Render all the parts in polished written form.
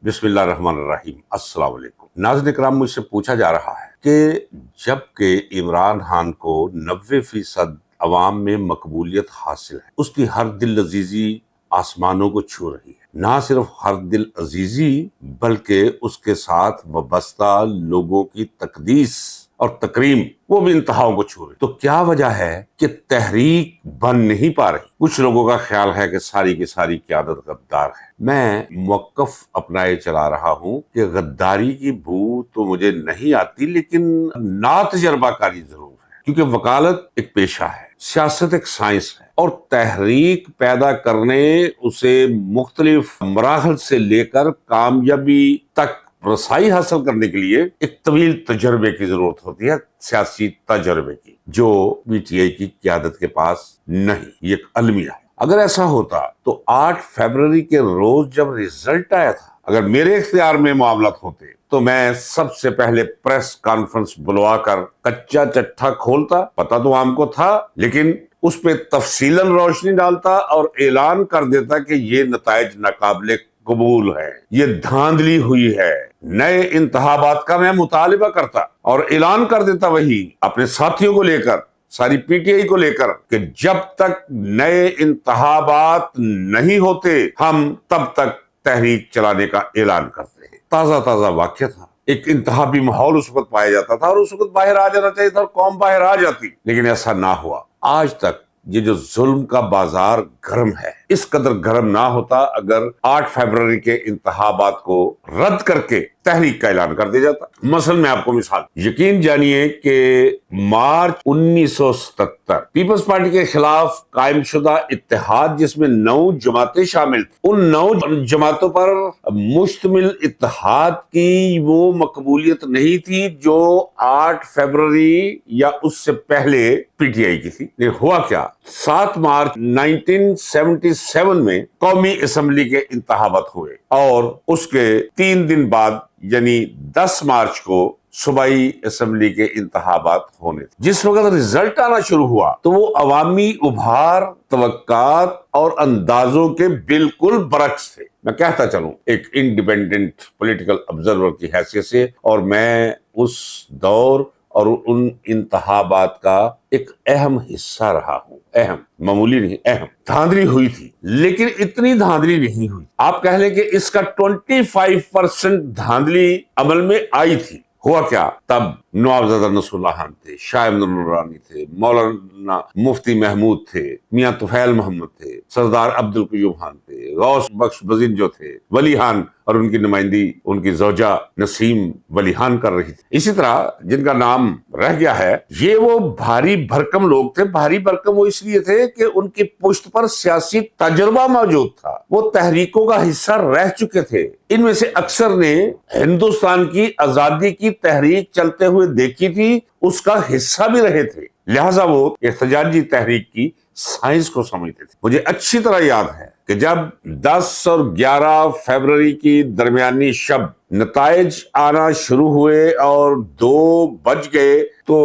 بسم اللہ الرحمن الرحیم۔ السلام علیکم ناظرین کرام، مجھ سے پوچھا جا رہا ہے کہ جب کہ عمران خان کو 90% عوام میں مقبولیت حاصل ہے، اس کی ہر دل عزیزی آسمانوں کو چھو رہی ہے۔ نہ صرف ہر دل عزیزی بلکہ اس کے ساتھ وابستہ لوگوں کی تقدیس اور تکریم وہ بھی انتہاؤں کو چھو رہی۔ تو کیا وجہ ہے کہ تحریک بن نہیں پا رہی؟ کچھ لوگوں کا خیال ہے کہ ساری کی ساری قیادت غدار ہے۔ میں موقف اپنائے چلا رہا ہوں کہ غداری کی بو تو مجھے نہیں آتی، لیکن ناتجربہ کاری ضرور ہے، کیونکہ وکالت ایک پیشہ ہے، سیاست ایک سائنس ہے، اور تحریک پیدا کرنے، اسے مختلف مراحل سے لے کر کامیابی تک رسائی حاصل کرنے کے لیے ایک طویل تجربے کی ضرورت ہوتی ہے، سیاسی تجربے کی، جو پی ٹی آئی کی قیادت کے پاس نہیں۔ یہ ایک المیہ ہے۔ اگر ایسا ہوتا تو 8 فروری کے روز جب ریزلٹ آیا تھا، اگر میرے اختیار میں معاملات ہوتے تو میں سب سے پہلے پریس کانفرنس بلوا کر کچا چٹھا کھولتا، پتہ تو عام کو تھا، لیکن اس پہ تفصیلاً روشنی ڈالتا اور اعلان کر دیتا کہ یہ نتائج ناقابل قبول ہے، یہ دھاندلی ہوئی ہے، نئے انتخابات کا میں مطالبہ کرتا اور اعلان کر دیتا، وہی اپنے ساتھیوں کو لے کر، ساری پی ٹی آئی کو لے کر، کہ جب تک نئے انتخابات نہیں ہوتے ہم تب تک تحریک چلانے کا اعلان کرتے ہیں۔ تازہ تازہ واقعہ تھا، ایک انتخابی ماحول اس وقت پایا جاتا تھا اور اس وقت باہر آ جانا چاہیے تھا اور قوم باہر آ جاتی، لیکن ایسا نہ ہوا۔ آج تک یہ جو ظلم کا بازار گرم ہے، اس قدر گرم نہ ہوتا اگر 8 فروری کے انتخابات کو رد کر کے تحریک کا اعلان کر دیا جاتا۔ مثلا میں آپ کو مثال، یقین جانیے کہ مارچ 1977 پیپلز پارٹی کے خلاف قائم شدہ اتحاد، جس میں 9 جماعتیں شامل تھیں، ان 9 جماعتوں پر مشتمل اتحاد کی وہ مقبولیت نہیں تھی جو 8 فروری یا اس سے پہلے پی ٹی آئی کی تھی۔ لیکن ہوا کیا، 7 مارچ 1977 میں قومی اسمبلی کے انتخابات ہوئے اور اس کے 3 دن بعد یعنی 10 مارچ کو صوبائی اسمبلی کے انتخابات ہونے تھے۔ جس وقت رزلٹ آنا شروع ہوا تو وہ عوامی ابھار، توقعات اور اندازوں کے بالکل برعکس تھے۔ میں کہتا چلوں ایک انڈیپینڈنٹ پولیٹیکل آبزرور کی حیثیت سے، اور میں اس دور اور ان انتخابات کا ایک اہم حصہ رہا ہوں، اہم، معمولی نہیں، اہم۔ دھاندلی ہوئی تھی، لیکن اتنی دھاندلی نہیں ہوئی۔ آپ کہہ لیں کہ اس کا 25% دھاندلی عمل میں آئی تھی۔ ہوا کیا، تب نوابزادہ نصر اللہ خان تھے، شاہ عبد نورانی تھے، مولانا مفتی محمود تھے، میاں طفیل محمد تھے، سردار عبدالقیوم خان تھے، غوث بخش بزنجو تھے، ولی خان اور ان کی نمائندی ان کی زوجہ نسیم ولی خان کر رہی تھی۔ اسی طرح جن کا نام رہ گیا ہے، یہ وہ بھاری بھرکم لوگ تھے۔ بھاری بھرکم وہ اس لیے تھے کہ ان کی پشت پر سیاسی تجربہ موجود تھا، وہ تحریکوں کا حصہ رہ چکے تھے۔ ان میں سے اکثر نے ہندوستان کی آزادی کی تحریک چلتے ہوئے دیکھی تھی، اس کا حصہ بھی رہے تھے، لہٰذا وہ احتجاجی تحریک کی سائنس کو سمجھتے تھے۔ مجھے اچھی طرح یاد ہے کہ جب 10 اور 11 فروری کی درمیانی شب نتائج آنا شروع ہوئے اور 2 بج گئے تو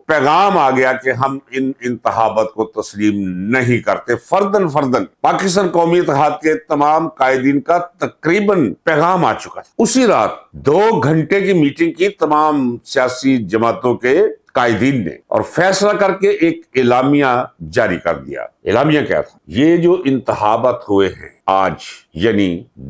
پیغام آ گیا کہ ہم ان انتخابات کو تسلیم نہیں کرتے۔ فردن پاکستان قومی اتحاد کے تمام قائدین کا تقریباً پیغام آ چکا تھا۔ اسی رات 2 گھنٹے کی میٹنگ کی تمام سیاسی جماعتوں کے قائدین نے اور فیصلہ کر کے ایک اعلامیہ جاری کر دیا۔ اعلامیہ کیا تھا؟ یہ جو انتخابات ہوئے ہیں آج یعنی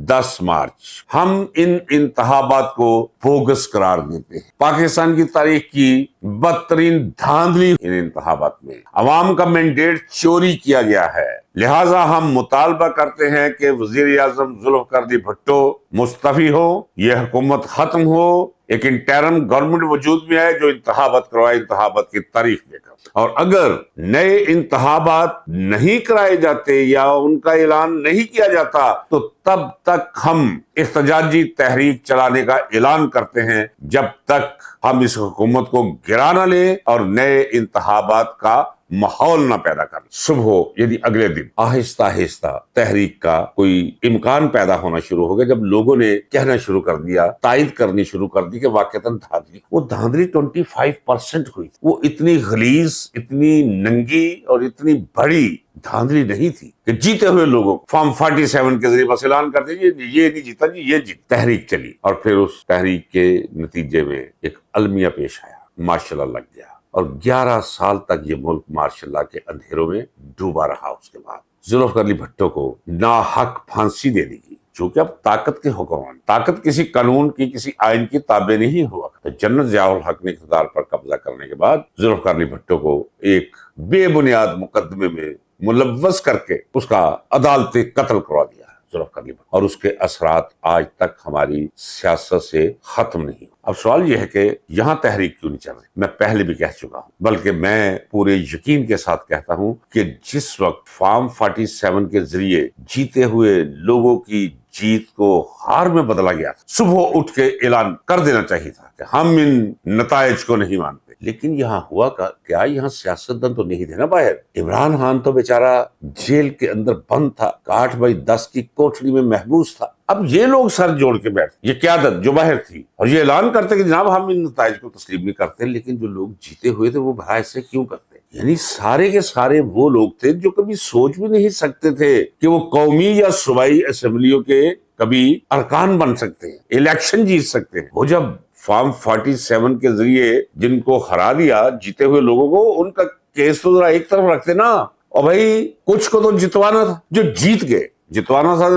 10 مارچ، ہم ان انتخابات کو بوگس قرار دیتے ہیں۔ پاکستان کی تاریخ کی بدترین دھاندلی ان انتخابات میں، عوام کا مینڈیٹ چوری کیا گیا ہے، لہٰذا ہم مطالبہ کرتے ہیں کہ وزیر اعظم ذوالفقار علی بھٹو مستعفی ہو، یہ حکومت ختم ہو، ایک انٹرم گورنمنٹ وجود میں ہے جو انتخابات کروائے، انتخابات کی تاریخ دے کر۔ اور اگر نئے انتخابات نہیں کرائے جاتے یا ان کا اعلان نہیں کیا جاتا تو تب تک ہم احتجاجی تحریک چلانے کا اعلان کرتے ہیں، جب تک ہم اس حکومت کو گرا نہ لیں اور نئے انتخابات کا ماحول نہ پیدا کر۔ صبح یعنی اگلے دن آہستہ آہستہ تحریک کا کوئی امکان پیدا ہونا شروع ہو گیا، جب لوگوں نے کہنا شروع کر دیا، تائید کرنی شروع کر دی کہ واقعتاً دھاندلی، وہ دھاندلی 25% ہوئی، وہ اتنی غلیظ، اتنی ننگی اور اتنی بڑی دھاندلی نہیں تھی کہ جیتے ہوئے لوگوں کو فارم 47 کے ذریعے بس اعلان کر دیجیے یہ نہیں جیتا جی یہ جیت. تحریک چلی اور پھر اس تحریک کے نتیجے میں ایک المیہ پیش آیا, مارشل لا لگ گیا اور 11 سال تک یہ ملک مارشل لا کے اندھیروں میں ڈوبا رہا. اس کے بعد ذوالفقار علی بھٹو کو ناحق پھانسی دے دی گئی, چونکہ اب طاقت کے حکمران, طاقت کسی قانون کی کسی آئین کی تابع نہیں ہوا. تو جنرل ضیاء الحق نے اقتدار پر قبضہ کرنے کے بعد ذوالفقار علی بھٹو کو ایک بے بنیاد مقدمے میں ملوث کر کے اس کا عدالتی قتل کروا دیا ذوالفقار علی بھٹو, اور اس کے اثرات آج تک ہماری سیاست سے ختم نہیں. اب سوال یہ ہے کہ یہاں تحریک کیوں نہیں چل رہی؟ میں پہلے بھی کہہ چکا ہوں, بلکہ میں پورے یقین کے ساتھ کہتا ہوں کہ جس وقت فارم 47 کے ذریعے جیتے ہوئے لوگوں کی جیت کو ہار میں بدلا گیا تھا, صبح اٹھ کے اعلان کر دینا چاہیے تھا کہ ہم ان نتائج کو نہیں مانتے. لیکن یہاں ہوا کیا, یہاں سیاستدان تو نہیں تھے نا باہر. عمران خان تو بیچارہ جیل کے اندر بند تھا, 8x10 کی کوٹھڑی میں محبوس تھا. اب یہ لوگ سر جوڑ کے بیٹھتے, یہ قیادت جو باہر تھی, اور یہ اعلان کرتے کہ جناب ہم ان نتائج کو تسلیم نہیں کرتے. لیکن جو لوگ جیتے ہوئے تھے وہ بھلا ایسے کیوں کرتے؟ یعنی سارے کے سارے وہ لوگ تھے جو کبھی سوچ بھی نہیں سکتے تھے کہ وہ قومی یا صوبائی اسمبلیوں کے کبھی ارکان بن سکتے ہیں, الیکشن جیت سکتے ہیں. وہ جب فارم 47 کے ذریعے جن کو ہرا دیا جیتے ہوئے لوگوں کو, ان کا کیس تو ذرا ایک طرف رکھتے نا, اور بھائی کچھ کو تو جتوانا تھا. جو جیت گئے, جتوانا تھا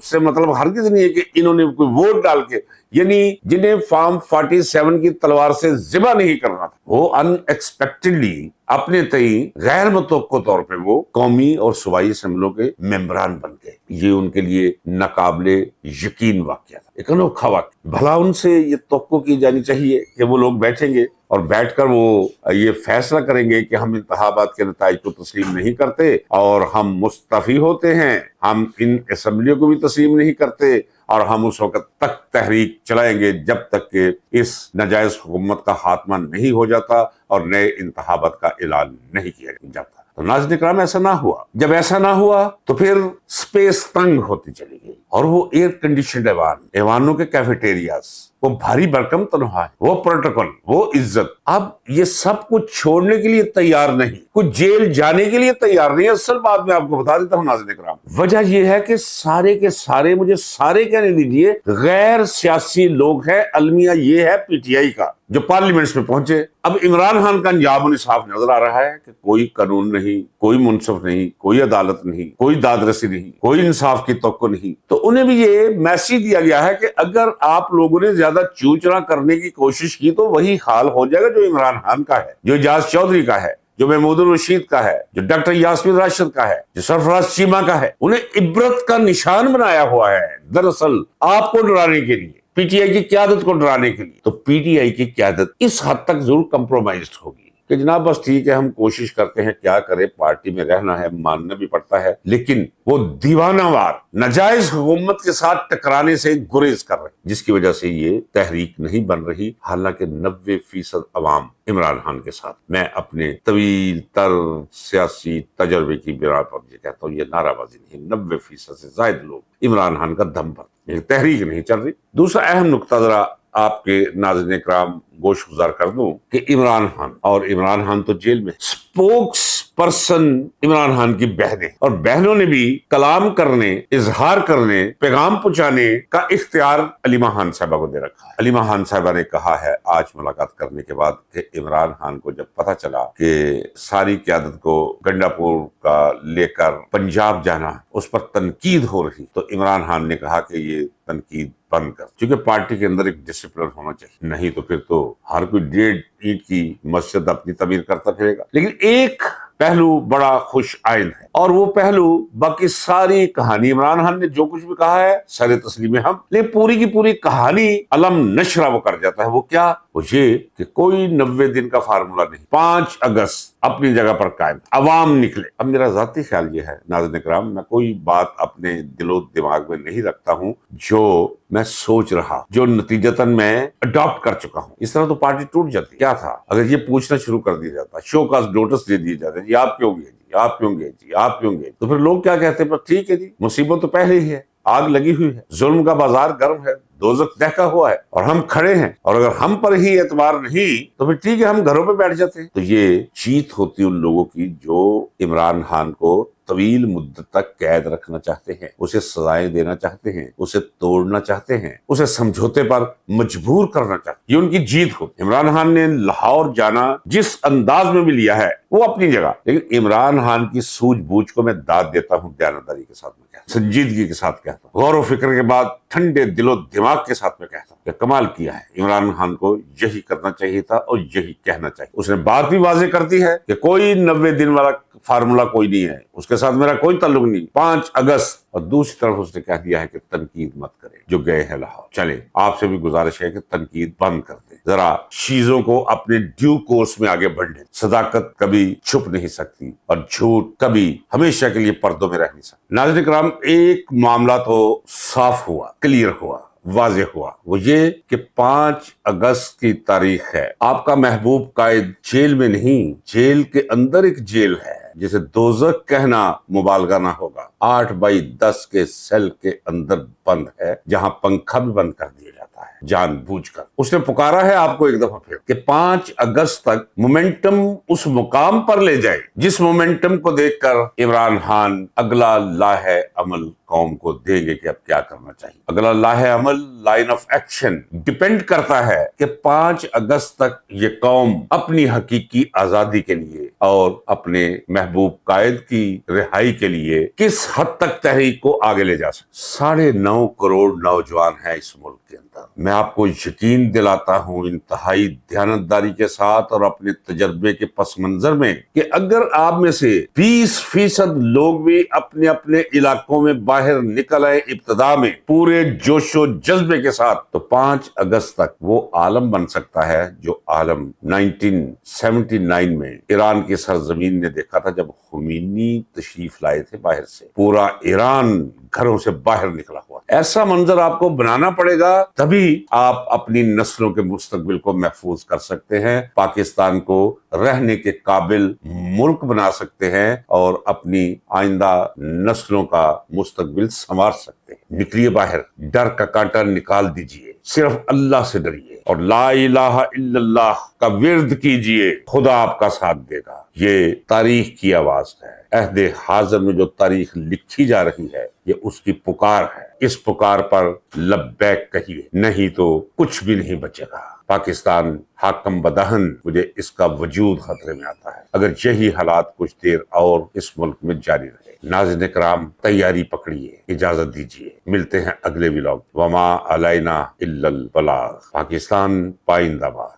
سے مطلب ہرگز نہیں ہے کہ انہوں نے کوئی ووٹ ڈال کے, یعنی جنہیں فارم 47 کی تلوار سے ذبح نہیں کرنا تھا, وہ ان ایکسپیکٹڈلی اپنے تئیں غیر متوقع طور پہ وہ قومی اور صوبائی اسمبلیوں کے ممبران بن گئے. یہ ان کے لیے ناقابل یقین واقعہ تھا, ایک انوکھا واقعہ. بھلا ان سے یہ توقع کی جانی چاہیے کہ وہ لوگ بیٹھیں گے اور بیٹھ کر وہ یہ فیصلہ کریں گے کہ ہم انتخابات کے نتائج کو تسلیم نہیں کرتے اور ہم مستعفی ہوتے ہیں, ہم ان اسمبلیوں کو بھی تسلیم نہیں کرتے, اور ہم اس وقت تک تحریک چلائیں گے جب تک کہ اس ناجائز حکومت کا خاتمہ نہیں ہو جاتا اور نئے انتخابات کا اعلان نہیں کیا جاتا. تو ناظرین کرام ایسا نہ ہوا. جب ایسا نہ ہوا تو پھر سپیس تنگ ہوتی چلی گئی, اور وہ ایئر کنڈیشنڈ ایوانوں کے کیفیٹیریاز, وہ بھاری بھرکم تنخواہ, وہ پروٹوکول, وہ عزت, اب یہ سب کچھ چھوڑنے کے لیے تیار نہیں, کچھ جیل جانے کے لیے تیار نہیں. اصل بات میں آپ کو بتا دیتا ہوں ناظرین کرام, وجہ یہ ہے کہ سارے کے سارے, مجھے سارے کہنے دیجیے, غیر سیاسی لوگ ہیں. المیہ یہ ہے پی ٹی آئی کا جو پارلیمنٹس میں پہنچے. اب عمران خان کا انجام انصاف نظر آ رہا ہے کہ کوئی قانون نہیں, کوئی منصف نہیں, کوئی عدالت نہیں, کوئی داد رسی نہیں, کوئی انصاف کی توقع نہیں. تو انہیں بھی یہ میسج دیا گیا ہے کہ اگر آپ لوگوں نے زیادہ چوچنا کرنے کی کوشش کی تو وہی حال ہو جائے گا جو عمران خان کا ہے, جو اعجاز چودھری کا ہے, جو محمود الرشید کا ہے, جو ڈاکٹر یاسمین راشد کا ہے, جو سرفراز چیمہ کا ہے. انہیں عبرت کا نشان بنایا ہوا ہے دراصل آپ کو ڈرانے کے لیے, پی ٹی آئی کی قیادت کو ڈرانے کے لیے. تو پی ٹی آئی کی قیادت اس حد تک ضرور کمپرومائزڈ ہوگی کہ جناب بس ٹھیک ہے, ہم کوشش کرتے ہیں, کیا کرے, پارٹی میں رہنا ہے, ماننا بھی پڑتا ہے, لیکن وہ دیوانہ وار ناجائز حکومت کے ساتھ ٹکرانے سے گریز کر رہے ہیں, جس کی وجہ سے یہ تحریک نہیں بن رہی. حالانکہ 90% عوام عمران خان کے ساتھ. میں اپنے طویل تر سیاسی تجربے کی بنا پر یہ کہتا ہوں, یہ نعرہ بازی نہیں, 90% سے زائد لوگ عمران خان کا دم بھرتے ہیں, تحریک نہیں چل رہی. دوسرا اہم نقطہ ذرا آپ کے ناظرین کرام گوش گزار کر دوں کہ عمران خان, اور عمران خان تو جیل میں, سپوکس پرسن عمران خان کی بہنیں, اور بہنوں نے بھی کلام کرنے, اظہار کرنے, پیغام پہنچانے کا اختیار علیمہ خان صاحبہ کو دے رکھا ہے. علیمہ خان صاحبہ نے کہا ہے آج ملاقات کرنے کے بعد کہ عمران خان کو جب پتہ چلا کہ ساری قیادت کو گنڈا پور کا لے کر پنجاب جانا, اس پر تنقید ہو رہی, تو عمران خان نے کہا کہ یہ تنقید بند کر, کیونکہ پارٹی کے اندر ایک ڈسپلن ہونا چاہیے, نہیں تو پھر تو ہر کوئی 1.5 اینٹ کی مسجد اپنی تعمیر کرتا پھرے گا. لیکن ایک پہلو بڑا خوش آئند ہے, اور وہ پہلو باقی ساری کہانی, عمران خان نے جو کچھ بھی کہا ہے سر تسلیم ہم, لیکن پوری کی پوری کہانی علم نشرہ وہ کر جاتا ہے. وہ کیا, وہ یہ کہ کوئی 90 دن کا فارمولا نہیں, 5 اگست اپنی جگہ پر قائم, عوام نکلے. اب میرا ذاتی خیال یہ ہے ناظرین کرام, میں کوئی بات اپنے دل و دماغ میں نہیں رکھتا ہوں جو میں سوچ رہا, جو نتیجتاً میں اڈاپٹ کر چکا ہوں. اس طرح تو پارٹی ٹوٹ جاتی. کیا تھا اگر یہ پوچھنا شروع کر دیا جاتا, شو کاز نوٹس دے دیے جاتے, جی آپ کیوں گئے, جی آپ کیوں گئے, جی آپ کیوں گئے, تو پھر لوگ کیا کہتے ہیں, ٹھیک ہے جی مصیبت تو پہلے ہی ہے, آگ لگی ہوئی ہے, ظلم کا بازار گرم ہے, دوزخ دہکا ہوا ہے, اور ہم کھڑے ہیں, اور اگر ہم پر ہی اعتبار نہیں تو پھر ٹھیک ہے ہم گھروں پہ بیٹھ جاتے ہیں. تو یہ جیت ہوتی ان لوگوں کی جو عمران خان کو طویل مدت تک قید رکھنا چاہتے ہیں، اسے سزائیں دینا چاہتے ہیں، اسے توڑنا چاہتے ہیں، اسے سمجھوتے پر مجبور کرنا چاہتے ہیں۔ یہ ان کی جیت ہو۔ عمران خان نے لاہور جانا جس انداز میں بھی لیا ہے وہ اپنی جگہ، لیکن عمران خان کی سوجھ بوجھ کو میں داد دیتا ہوں، دیانتداری کے ساتھ میں کہتا ہوں، سنجیدگی کے ساتھ کہتا ہوں، غور و فکر کے بعد ٹھنڈے دل و دماغ کے ساتھ میں کہتا ہوں کہ کمال کیا ہے۔ عمران خان کو یہی کرنا چاہیے تھا اور یہی کہنا چاہیے۔ اس نے بات بھی واضح کر دی ہے کہ کوئی 90 دن والا فارمولا کوئی نہیں ہے، اس کے ساتھ میرا کوئی تعلق نہیں، 5 اگست۔ اور دوسری طرف اس نے کہہ دیا ہے کہ تنقید مت کرے جو گئے ہیں لاہور۔ چلے آپ سے بھی گزارش ہے کہ تنقید بند کر دیں، ذرا چیزوں کو اپنے ڈیو کورس میں آگے بڑھنے۔ صداقت کبھی چھپ نہیں سکتی اور جھوٹ کبھی ہمیشہ کے لیے پردوں میں رہ نہیں سکتی۔ ناظرین کرام، ایک معاملہ تو صاف ہوا، کلیئر ہوا، واضح ہوا، وہ یہ کہ 5 اگست کی تاریخ ہے۔ آپ کا محبوب قائد جیل میں نہیں، جیل کے اندر ایک جیل ہے جسے دوزخ کہنا مبالغہ نہ ہوگا۔ 8x10 کے سیل کے اندر بند ہے، جہاں پنکھا بھی بند کر دیا جاتا ہے جان بوجھ کر۔ اس نے پکارا ہے آپ کو ایک دفعہ پھر کہ 5 اگست تک مومنٹم اس مقام پر لے جائے جس مومنٹم کو دیکھ کر عمران خان اگلا لاہ عمل قوم کو دیں گے کہ اب کیا کرنا چاہیے۔ اگلا لاہ عمل، لائن آف ایکشن ڈیپینڈ کرتا ہے کہ 5 اگست تک یہ قوم اپنی حقیقی آزادی کے لیے اور اپنے محبوب قائد کی رہائی کے لیے کس حد تک تحریک کو آگے لے جا سکے۔ 9.5 کروڑ نوجوان ہیں اس ملک کے اندر۔ میں آپ کو یقین دلاتا ہوں انتہائی دیانتداری کے ساتھ اور اپنے تجربے کے پس منظر میں کہ اگر آپ میں سے 20% لوگ بھی اپنے اپنے علاقوں میں باہر نکل آئے ابتدا میں پورے جوش و جذبے کے ساتھ، تو 5 اگست تک وہ عالم بن سکتا ہے جو عالم 1979 میں ایران کی سرزمین نے دیکھا تھا جب خمینی تشریف لائے تھے باہر سے۔ پورا ایران گھروں سے باہر نکلا ہوا۔ ایسا منظر آپ کو بنانا پڑے گا، تبھی آپ اپنی نسلوں کے مستقبل کو محفوظ کر سکتے ہیں، پاکستان کو رہنے کے قابل ملک بنا سکتے ہیں اور اپنی آئندہ نسلوں کا مستقبل سنوار سکتے ہیں۔ نکلیے باہر، ڈر کا کانٹا نکال دیجئے، صرف اللہ سے ڈریے اور لا الہ الا اللہ کا ورد کیجئے، خدا آپ کا ساتھ دے گا۔ یہ تاریخ کی آواز ہے۔ عہد حاضر میں جو تاریخ لکھی جا رہی ہے یہ اس کی پکار ہے۔ اس پکار پر لبیک کہیے، نہیں تو کچھ بھی نہیں بچے گا۔ پاکستان حاکم بدہن، مجھے اس کا وجود خطرے میں آتا ہے اگر یہی حالات کچھ دیر اور اس ملک میں جاری رہے۔ ناظرین کرام، تیاری پکڑیے، اجازت دیجیے، ملتے ہیں اگلے ولاگ۔ وما علینا الا البلاغ۔ پاکستان پائندہ باد۔